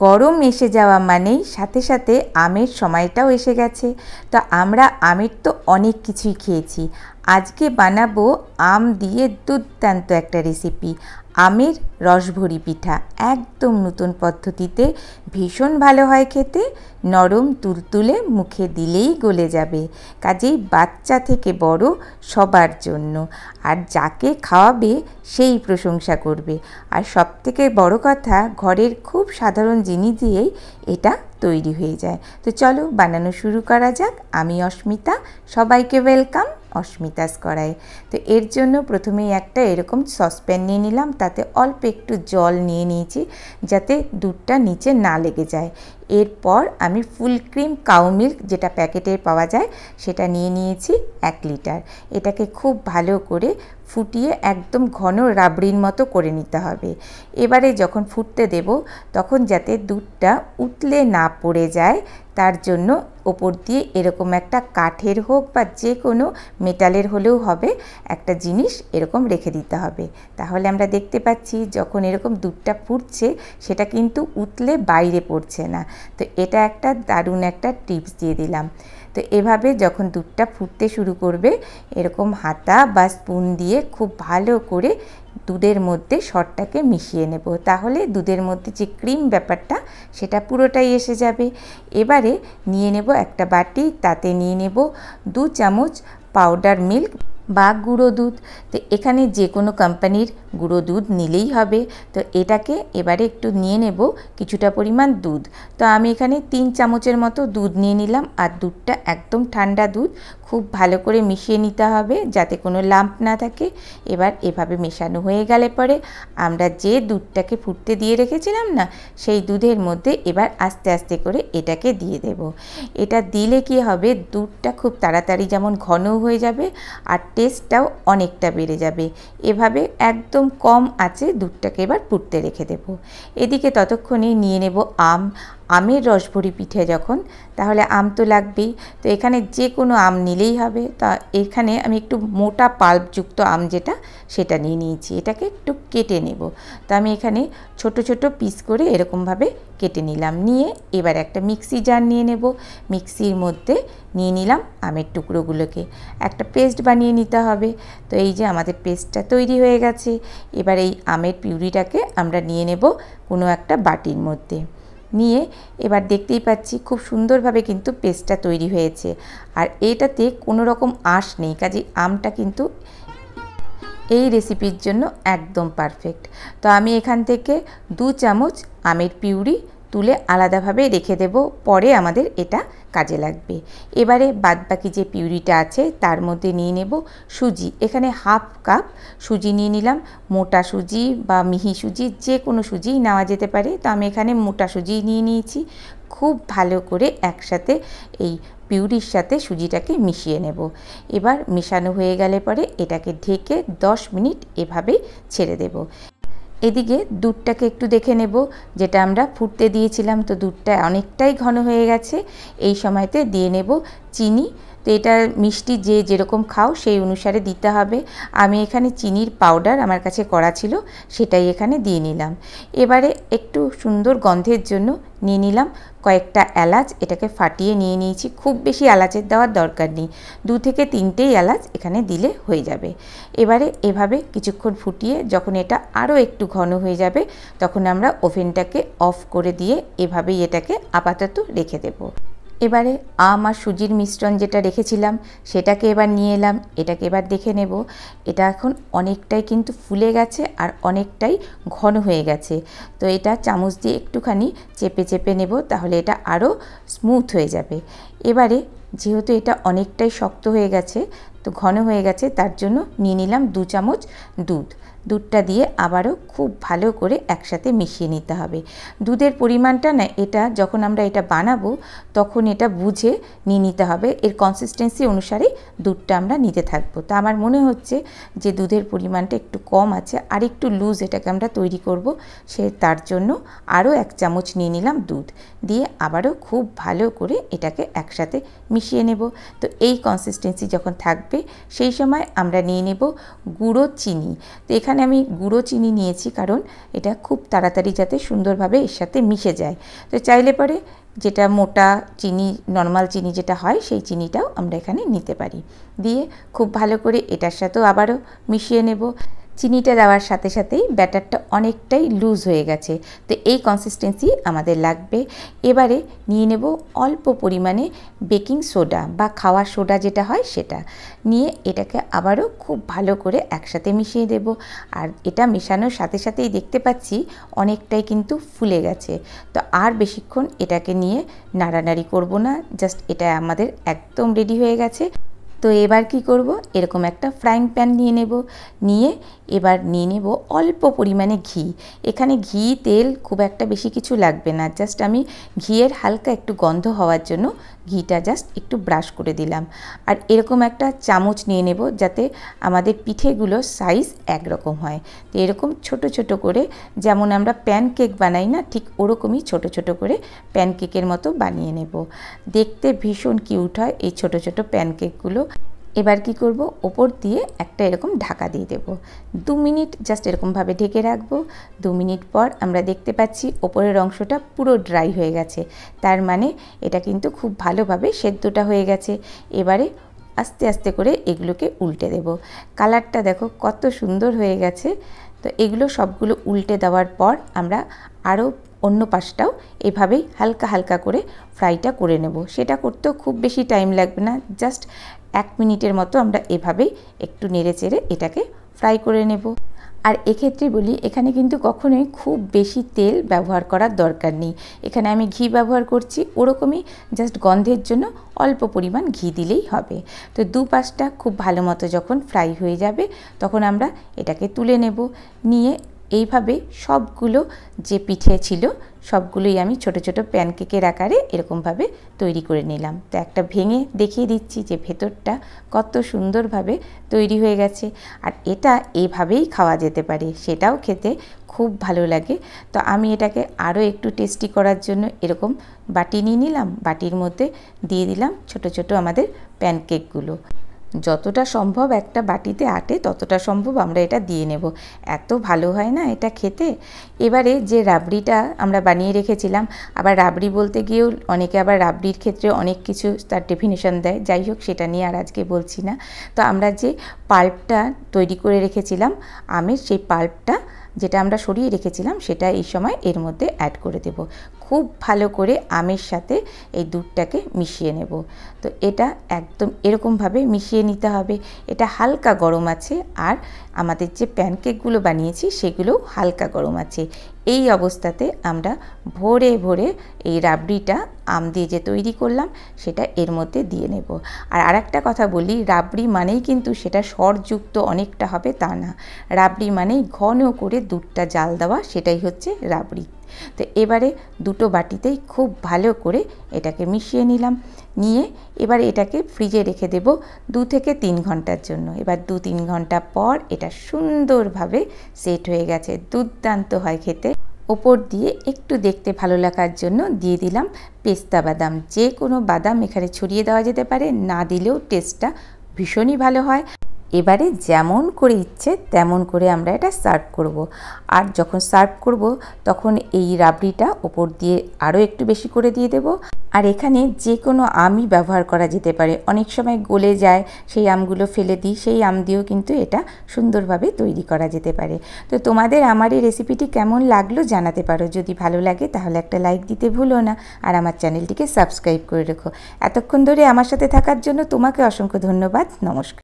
গরম এসে যাওয়া মানেই সাথে সাথে আমের সময়টাও এসে গেছে। তো আমরা আমের তো অনেক কিছুই খেয়েছি। আজকে বানাবো আম দিয়ে দুর্দান্ত একটা রেসিপি, আমের রসভরি পিঠা। একদম নতুন পদ্ধতিতে, ভীষণ ভালো হয় খেতে, নরম তুলতুলে, মুখে দিলেই গলে যাবে। কাজেই বাচ্চা থেকে বড় সবার জন্য, আর যাকে খাওয়াবে সেই প্রশংসা করবে। আর সবথেকে বড় কথা, ঘরের খুব সাধারণ জিনিস দিয়েই এটা তৈরি হয়ে যায়। তো চলো বানানো শুরু করা যাক। আমি অস্মিতা, সবাইকে ওয়েলকাম অস্মিতাস কড়াই। তো এর জন্য প্রথমেই একটা এরকম সসপ্যান নিয়ে নিলাম, তাতে অল্প একটু জল নিয়ে নিয়েছি যাতে দুধটা নিচে না লেগে যায়। এরপর আমি ফুল ক্রিম কাউ মিল্ক, যেটা প্যাকেটে পাওয়া যায়, সেটা নিয়ে নিয়েছি 1 লিটার। এটাকে খুব ভালো করে ফুটিয়ে একদম ঘন রাবড়ির মতো করে নিতে হবে। এবারে যখন ফুটতে দেব তখন যাতে দুধটা উতলে না পড়ে যায়, তার জন্য ওপর দিয়ে এরকম একটা কাঠের হোক বা যে কোনো মেটালের হলেও হবে, একটা জিনিস এরকম রেখে দিতে হবে। তাহলে আমরা দেখতে পাচ্ছি যখন এরকম দুধটা ফুটছে সেটা কিন্তু উতলে বাইরে পড়ছে না। তো এটা একটা দারুণ একটা টিপস দিয়ে দিলাম। তো এভাবে যখন দুধটা ফুটতে শুরু করবে, এরকম হাতা বা স্পুন দিয়ে খুব ভালো করে দুধের মধ্যে সরটাকে মিশিয়ে নেব। তাহলে দুধের মধ্যে যে ক্রিম ব্যাপারটা সেটা পুরোটাই এসে যাবে। এবারে নিয়ে নেব একটা বাটি, তাতে নিয়ে নেব 2 চামচ পাউডার মিল্ক বা গুঁড়ো দুধ। তো এখানে যে কোনো কোম্পানির গুঁড়ো দুধ নিলেই হবে। তো এটাকে এবারে একটু নিয়ে নেব কিছুটা পরিমাণ দুধ। তো আমি এখানে 3 চামচের মতো দুধ নিয়ে নিলাম। আর দুধটা একদম ঠান্ডা দুধ, খুব ভালো করে মিশিয়ে নিতে হবে যাতে কোনো লাম্প না থাকে। এবার এভাবে মেশানো হয়ে গেলে পরে আমরা যে দুধটাকে ফুটতে দিয়ে রেখেছিলাম না, সেই দুধের মধ্যে এবার আস্তে আস্তে করে এটাকে দিয়ে দেব। এটা দিলে কি হবে, দুধটা খুব তাড়াতাড়ি যেমন ঘন হয়ে যাবে আর টেস্টটাও অনেকটা বেড়ে যাবে। এভাবে একদম কম আঁচে দুধটাকে এবার ফুটতে রেখে দেব। এদিকে ততক্ষণে নিয়ে নেব আমের রসভরি পিঠে যখন, তাহলে আম তো লাগবেই। তো এখানে যে কোনো আম নিলেই হবে। তা এখানে আমি একটু মোটা পাল্পযুক্ত আম যেটা, সেটা নিয়ে নিয়েছি। এটাকে একটু কেটে নেব। তো আমি এখানে ছোট ছোট পিস করে এরকমভাবে কেটে নিলাম। নিয়ে এবার একটা মিক্সি জার নিয়ে নেব। মিক্সির মধ্যে নিয়ে নিলাম আমের টুকরোগুলোকে, একটা পেস্ট বানিয়ে নিতে হবে। তো এই যে আমাদের পেস্টটা তৈরি হয়ে গেছে। এবার এই আমের পিউরিটাকে আমরা নিয়ে নেব কোনো একটা বাটির মধ্যে। নিয়ে এবার দেখতেই পাচ্ছি খুব সুন্দরভাবে কিন্তু পেস্টটা তৈরি হয়েছে। আর এটাতে কোনো রকম আঁশ নেই, কাজেই আমটা কিন্তু এই রেসিপির জন্য একদম পারফেক্ট। তো আমি এখান থেকে 2 চামচ আমের পিউরি তুলে আলাদাভাবে রেখে দেব, পরে আমাদের এটা কাজে লাগবে। এবারে বাদবাকি যে পিউরিটা আছে তার মধ্যে নিয়ে নেব সুজি। এখানে 1/2 কাপ সুজি নিয়ে নিলাম। মোটা সুজি বা মিহি সুজি, যে কোনো সুজিই নেওয়া যেতে পারে। তো আমি এখানে মোটা সুজি নিয়ে নিয়েছি। খুব ভালো করে একসাথে এই পিউরির সাথে সুজিটাকে মিশিয়ে নেব। এবার মেশানো হয়ে গেলে পরে এটাকে ঢেকে 10 মিনিট এভাবেই ছেড়ে দেব। এদিকে দুধটাকে একটু দেখে নেব, যেটা আমরা ফুটতে দিয়েছিলাম। তো দুধটা অনেকটাই ঘন হয়ে গেছে। এই সময়তে দিয়ে নেব চিনি। তো এটা মিষ্টি যে যেরকম খাও সেই অনুসারে দিতে হবে। আমি এখানে চিনির পাউডার আমার কাছে করা ছিল, সেটাই এখানে দিয়ে নিলাম। এবারে একটু সুন্দর গন্ধের জন্য নিয়ে নিলাম কয়েকটা এলাচ। এটাকে ফাটিয়ে নিয়ে নিয়েছি। খুব বেশি এলাচের দেওয়ার দরকার নেই, 2 থেকে 3টেই এলাচ এখানে দিলে হয়ে যাবে। এবারে এভাবে কিছুক্ষণ ফুটিয়ে যখন এটা আরও একটু ঘন হয়ে যাবে, তখন আমরা ওভেনটাকে অফ করে দিয়ে এভাবেই এটাকে আপাতত রেখে দেব। এবারে আম আর সুজির মিশ্রণ যেটা রেখেছিলাম সেটাকে এবার নিয়ে এলাম। এটাকে এবার দেখে নেব। এটা এখন অনেকটাই কিন্তু ফুলে গেছে আর অনেকটাই ঘন হয়ে গেছে। তো এটা চামচ দিয়ে একটুখানি চেপে চেপে নেব, তাহলে এটা আরও স্মুথ হয়ে যাবে। এবারে যেহেতু এটা অনেকটাই শক্ত হয়ে গেছে, তো ঘন হয়ে গেছে, তার জন্য নিয়ে নিলাম 2 চামচ দুধ। দুধটা দিয়ে আবারও খুব ভালো করে একসাথে মিশিয়ে নিতে হবে। দুধের পরিমাণটা না, এটা যখন আমরা এটা বানাবো তখন এটা বুঝে নিয়ে নিতে হবে। এর কনসিস্টেন্সি অনুসারে দুধটা আমরা নিতে থাকবো। তো আমার মনে হচ্ছে যে দুধের পরিমাণটা একটু কম আছে, আর একটু লুজ এটাকে আমরা তৈরি করব, তার জন্য আরও 1 চামচ নিয়ে নিলাম দুধ। দিয়ে আবারও খুব ভালো করে এটাকে একসাথে মিশিয়ে মিশিয়ে নেব। তো এই কনসিস্টেন্সি যখন থাকবে সেই সময় আমরা নিয়ে নেব গুঁড়ো চিনি। তো এখানে আমি গুঁড়ো চিনি নিয়েছি কারণ এটা খুব তাড়াতাড়ি যাতে সুন্দরভাবে এর সাথে মিশে যায়। তো চাইলে পরে যেটা মোটা চিনি, নর্মাল চিনি যেটা হয়, সেই চিনিটাও আমরা এখানে নিতে পারি। দিয়ে খুব ভালো করে এটার সাথেও আবারও মিশিয়ে নেব। চিনিটা দেওয়ার সাথে সাথেই ব্যাটারটা অনেকটাই লুজ হয়ে গেছে। তো এই কনসিস্টেন্সি আমাদের লাগবে। এবারে নিয়ে নেব অল্প পরিমাণে বেকিং সোডা বা খাওয়ার সোডা যেটা হয় সেটা নিয়ে এটাকে আবারও খুব ভালো করে একসাথে মিশিয়ে দেব। আর এটা মেশানোর সাথে সাথেই দেখতে পাচ্ছি অনেকটাই কিন্তু ফুলে গেছে। তো আর বেশিক্ষণ এটাকে নিয়ে নাড়ানাড়ি করব না, জাস্ট এটা আমাদের একদম রেডি হয়ে গেছে। তো এবার কি করব, এরকম একটা ফ্রাইং প্যান নিয়ে নেব। নিয়ে এবার নিয়ে নেব অল্প পরিমাণে ঘি। এখানে ঘি তেল খুব একটা বেশি কিছু লাগবে না, জাস্ট আমি ঘিয়ের হালকা একটু গন্ধ হওয়ার জন্য ঘিটা জাস্ট একটু ব্রাশ করে দিলাম। আর এরকম একটা চামচ নিয়ে নেব যাতে আমাদের পিঠেগুলোর সাইজ একরকম হয়। তো এরকম ছোট ছোট করে, যেমন আমরা প্যানকেক বানাই না, ঠিক ওরকমই ছোট ছোট করে প্যানকেকের মতো বানিয়ে নেব। দেখতে ভীষণ কিউট হয় এই ছোট ছোট প্যানকেকগুলো। এবার কি করব, ওপর দিয়ে একটা এরকম ঢাকা দিয়ে দেব। 2 মিনিট জাস্ট এরকমভাবে ঢেকে রাখবো। 2 মিনিট পর আমরা দেখতে পাচ্ছি ওপরের অংশটা পুরো ড্রাই হয়ে গেছে, তার মানে এটা কিন্তু খুব ভালোভাবে সেদ্ধটা হয়ে গেছে। এবারে আস্তে আস্তে করে এগুলোকে উল্টে দেব। কালারটা দেখো কত সুন্দর হয়ে গেছে। তো এগুলো সবগুলো উল্টে দেওয়ার পর আমরা আরও অন্য পাশটাও এভাবেই হালকা হালকা করে ফ্রাইটা করে নেব। সেটা করতেও খুব বেশি টাইম লাগবে না, জাস্ট 1 মিনিটের মতো আমরা এভাবেই একটু নেড়ে চেড়ে এটাকে ফ্রাই করে নেব। আর এক্ষেত্রে বলি, এখানে কিন্তু কখনোই খুব বেশি তেল ব্যবহার করার দরকার নেই। এখানে আমি ঘি ব্যবহার করছি, ওরকমই জাস্ট গন্ধের জন্য অল্প পরিমাণ ঘি দিলেই হবে। তো দুপাশটা খুব ভালো মতো যখন ফ্রাই হয়ে যাবে তখন আমরা এটাকে তুলে নেব। নিয়ে এইভাবে সবগুলো যে পিঠে ছিল সবগুলোই আমি ছোট ছোট প্যানকেকের আকারে এরকমভাবে তৈরি করে নিলাম। তো একটা ভেঙে দেখিয়ে দিচ্ছি যে ভেতরটা কত সুন্দরভাবে তৈরি হয়ে গেছে। আর এটা এভাবেই খাওয়া যেতে পারে, সেটাও খেতে খুব ভালো লাগে। তো আমি এটাকে আরও একটু টেস্টি করার জন্য এরকম বাটি নিয়ে নিলাম, বাটির মধ্যে দিয়ে দিলাম ছোট ছোট আমাদের প্যানকেকগুলো। যতটা সম্ভব একটা বাটিতে আটে ততটা সম্ভব আমরা এটা দিয়ে নেব। এত ভালো হয় না এটা খেতে। এবারে যে রাবড়িটা আমরা বানিয়ে রেখেছিলাম, আবার রাবড়ি বলতে গিয়েও অনেকে আবার রাবড়ির ক্ষেত্রে অনেক কিছু তার ডেফিনেশন দেয়, যাই হোক সেটা নিয়ে আর আজকে বলছি না। তো আমরা যে পাল্পটা তৈরি করে রেখেছিলাম আমের, সেই পাল্পটা যেটা আমরা সরিয়ে রেখেছিলাম সেটা এই সময় এর মধ্যে অ্যাড করে দেব। খুব ভালো করে আমের সাথে এই দুধটাকে মিশিয়ে নেব। তো এটা একদম এরকমভাবে মিশিয়ে নিতে হবে। এটা হালকা গরম আছে, আর আমাদের যে প্যানকেকগুলো বানিয়েছি সেগুলোও হালকা গরম আছে। এই অবস্থাতে আমরা ভরে ভরে এই রাবড়িটা আম দিয়ে যে তৈরি করলাম সেটা এর মধ্যে দিয়ে নেব। আর আরেকটা কথা বলি, রাবড়ি মানেই কিন্তু সেটা সরযুক্ত অনেকটা হবে তা না। রাবড়ি মানেই ঘন করে দুধটা জাল দেওয়া, সেটাই হচ্ছে রাবড়ি। তো এবারে দুটো বাটিতেই খুব ভালো করে এটাকে মিশিয়ে নিলাম। নিয়ে এবার এটাকে ফ্রিজে রেখে দেব 2 থেকে 3 ঘন্টার জন্য। এবার 2-3 ঘন্টা পর এটা সুন্দরভাবে সেট হয়ে গেছে, দুর্দান্ত হয় খেতে। ওপর দিয়ে একটু দেখতে ভালো লাগার জন্য দিয়ে দিলাম পেস্তা বাদাম। যে কোনো বাদাম এখানে ছড়িয়ে দেওয়া যেতে পারে, না দিলেও টেস্টটা ভীষণই ভালো হয়। এবারে যেমন করে ইচ্ছে তেমন করে আমরা এটা সার্ভ করব। আর যখন সার্ভ করব তখন এই রাবড়িটা ওপর দিয়ে আরও একটু বেশি করে দিয়ে দেব। আর এখানে যে কোনো আমই ব্যবহার করা যেতে পারে, অনেক সময় গলে যায় সেই আমগুলো ফেলে দিই, সেই আম দিয়েও কিন্তু এটা সুন্দরভাবে তৈরি করা যেতে পারে। তো তোমাদের আমার এই রেসিপিটি কেমন লাগলো জানাতে পারো। যদি ভালো লাগে তাহলে একটা লাইক দিতে ভুলো না, আর আমার চ্যানেলটিকে সাবস্ক্রাইব করে রেখো। এতক্ষণ ধরে আমার সাথে থাকার জন্য তোমাকে অসংখ্য ধন্যবাদ। নমস্কার।